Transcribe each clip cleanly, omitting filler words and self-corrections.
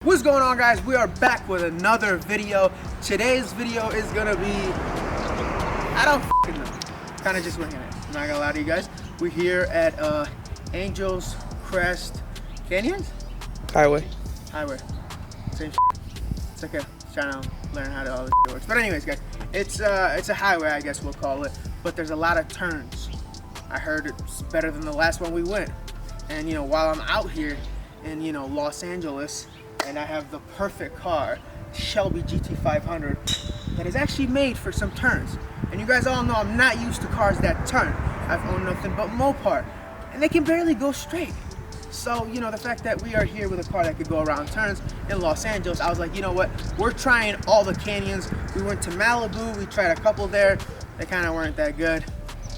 What's going on, guys? We are back with another video. Today's video is gonna be, I don't f***ing know, kind of just winging it. I'm not gonna lie to you guys. We're here at Angel's Crest Canyons? Highway. Same shit. It's okay. Trying to learn how all this shit works. But anyways, guys, it's a highway, I guess we'll call it. But there's a lot of turns. I heard it's better than the last one we went. And you know, while I'm out here in Los Angeles, and I have the perfect car, Shelby Gt500, that is actually made for some turns. And you guys all know I'm not used to cars that turn. I've owned nothing but Mopar, and they can barely go straight. So, the fact that we are here with a car that could go around turns in Los Angeles, I was like, you know what? We're trying all the canyons. We went to Malibu, we tried a couple there. They kind of weren't that good.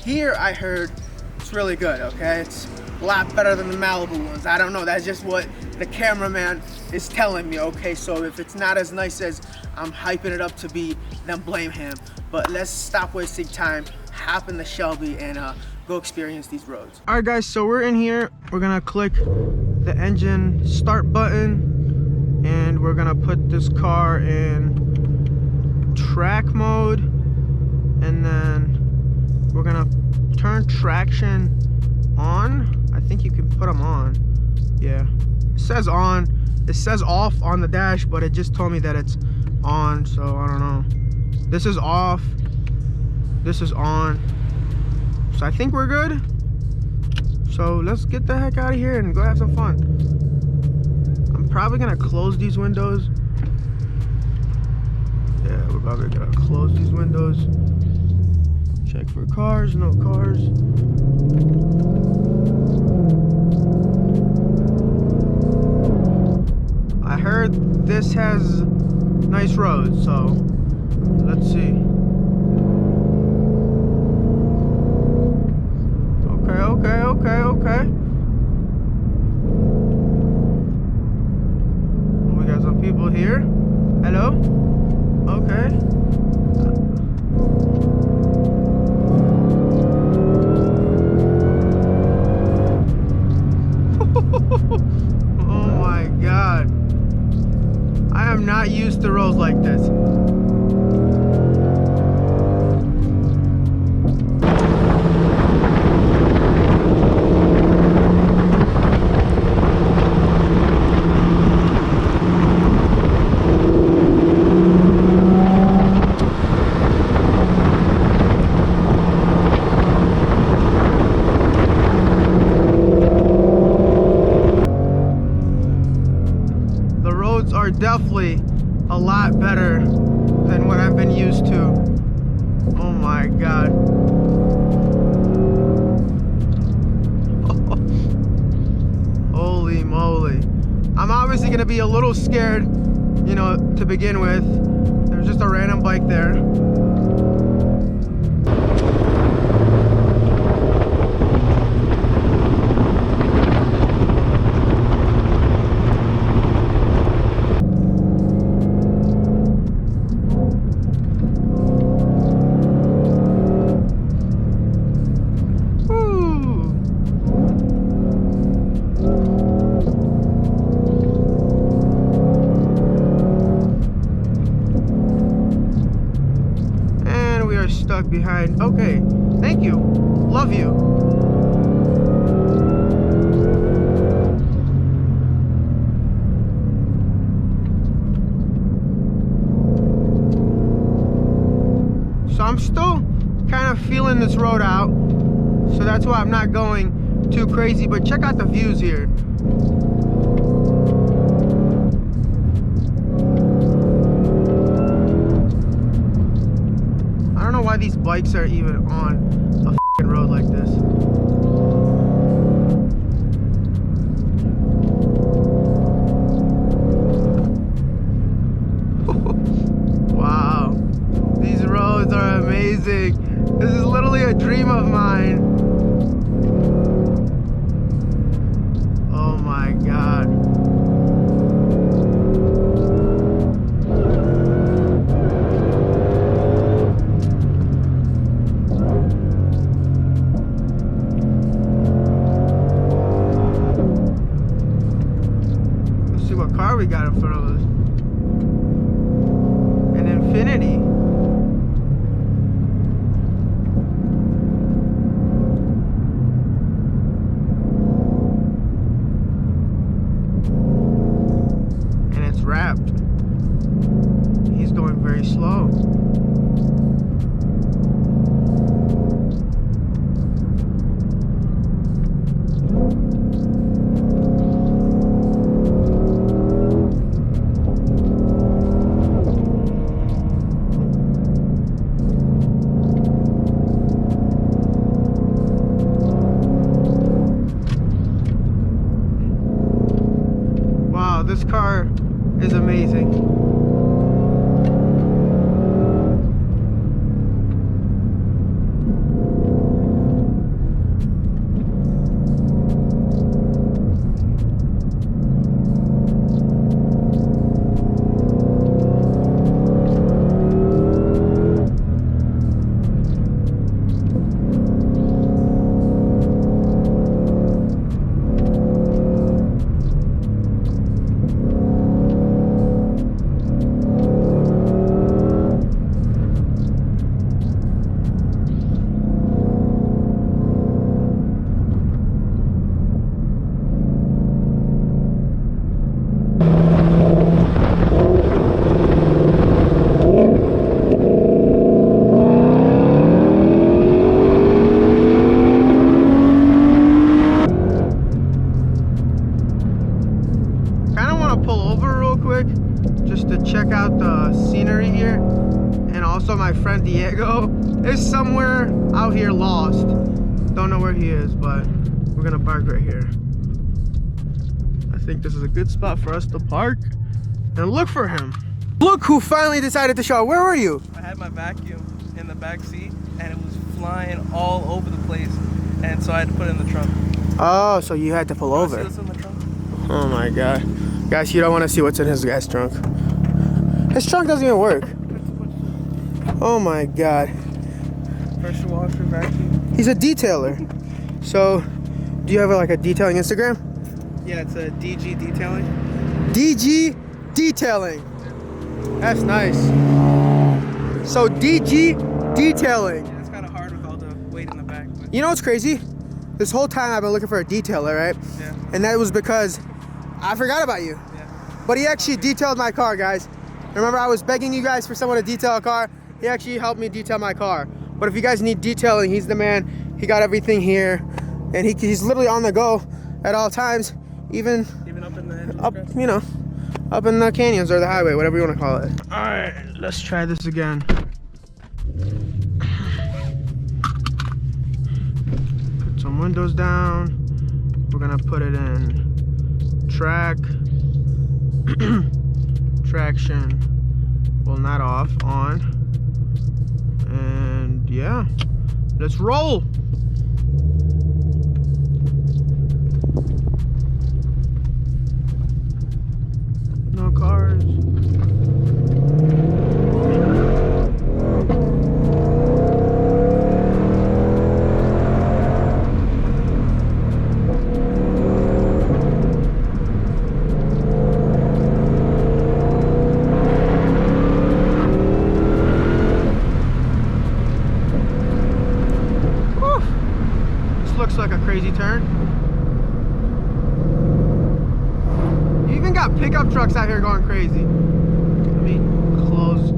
Here, I heard it's really good, okay? It's a lot better than the Malibu ones. I don't know, that's just what the cameraman is telling me, okay? So if it's not as nice as I'm hyping it up to be, then blame him. But let's stop wasting time, hop in the Shelby, and go experience these roads. All right, guys, so we're in here. We're gonna click the engine start button, and we're gonna put this car in track mode, and then we're gonna turn traction on. I think you can put them on. Yeah, it says on. It says off on the dash, but it just told me that it's on, so I don't know. This is off. This is on. So I think we're good. So let's get the heck out of here and go have some fun. I'm probably gonna close these windows. Yeah, we're probably gonna close these windows. Check for cars, no cars. I heard this has nice roads, so let's see. Okay. We got some people here. Hello? Okay. Oh my God. I am not used to roads like this. Are definitely a lot better than what I've been used to. Oh my God. Holy moly. I'm obviously gonna be a little scared, to begin with. There's just a random bike there. Stuck behind. Okay, thank you. Love you. So I'm still kind of feeling this road out, so that's why I'm not going too crazy, but check out the views here. Why these bikes are even on a f***ing road like this. Wow, these roads are amazing. This is literally a dream of mine. Oh my God. we got in front of those. An Infinity. And it's wrapped. He's going very slow. This car is amazing. Just to check out the scenery here, and also my friend Diego is somewhere out here lost. Don't know where he is, but we're gonna park right here. I think this is a good spot for us to park and look for him. Look who finally decided to show up. Where were you? I had my vacuum in the back seat and it was flying all over the place, and so I had to put it in the trunk. Oh, so you had to pull over. See what's in the trunk? Oh my god. Guys, you don't want to see what's in his guy's trunk. His trunk doesn't even work. Oh my god. Pressure washer, vacuum. He's a detailer. So, do you have like a detailing Instagram? Yeah, it's a DG Detailing. DG Detailing. That's nice. So DG Detailing. Yeah, it's kind of hard with all the weight in the back. But... You know what's crazy? This whole time I've been looking for a detailer, right? Yeah. And that was because I forgot about you. Yeah. But he actually detailed my car, guys. Remember, I was begging you guys for someone to detail a car. He actually helped me detail my car. But if you guys need detailing, he's the man. He got everything here, and he's literally on the go at all times, even up in the up, you know, up in the canyons or the highway, whatever you want to call it. All right, let's try this again. Put some windows down. We're gonna put it in track. Traction, well, not off, on, and yeah, let's roll. No cars. Looks like a crazy turn. You even got pickup trucks out here going crazy. Let me close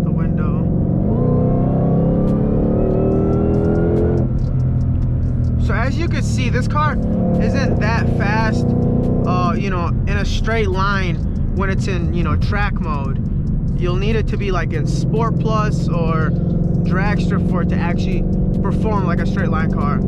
the window. So as you can see, this car isn't that fast, you know, in a straight line when it's in, you know, track mode. You'll need it to be like in Sport Plus or Dragster for it to actually perform like a straight line car.